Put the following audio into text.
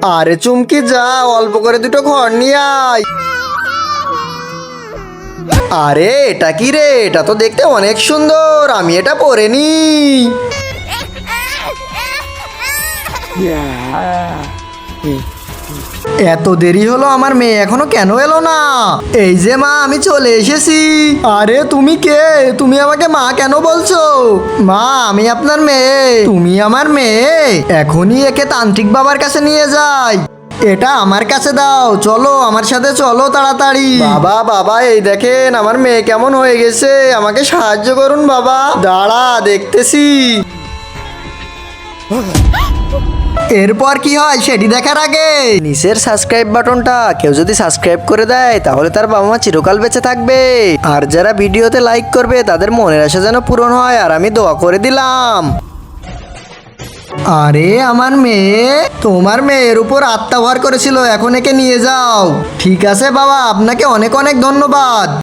আরে চুমকি যা, অল্প করে দুটো ঘর নিয়ে আয়। আরে এটা কি রে? এটা তো দেখতে অনেক সুন্দর, আমি এটা পরে নি। এত দেরি হলো, আমার মেয়ে এখনো কেন এলো না? এই যে মা, আমি চলে এসেছি। আরে তুমি কে? তুমি আমাকে মা কেন বলছো? মা, আমি আপনার মেয়ে। তুমি আমার মেয়ে? এখনই একে তান্ত্রিক বাবার কাছে নিয়ে যাই। এটা আমার কাছে দাও, চলো আমার সাথে চলো তাড়াতাড়ি। বাবা বাবা, এই দেখেন আমার মেয়ে কেমন হয়ে গেছে, আমাকে সাহায্য করুন বাবা। দাঁড়া, দেখতেছি। এরপর কি হয় সেটি দেখার আগে নিচের সাবস্ক্রাইব বাটনটা কেউ যদি সাবস্ক্রাইব করে দেয় তাহলে তার বাবা মা চিরকাল বেঁচে থাকবে। আর যারা ভিডিওতে লাইক করবে তাদের মনের আশা যেন পূরণ হয়, আর আমি দোয়া করে দিলাম। আরে আমার মেয়ে, তোমার মেয়ের উপর আত্মা ভর করেছিল, এখন একে নিয়ে যাও। ঠিক আছে বাবা, আপনাকে অনেক অনেক ধন্যবাদ।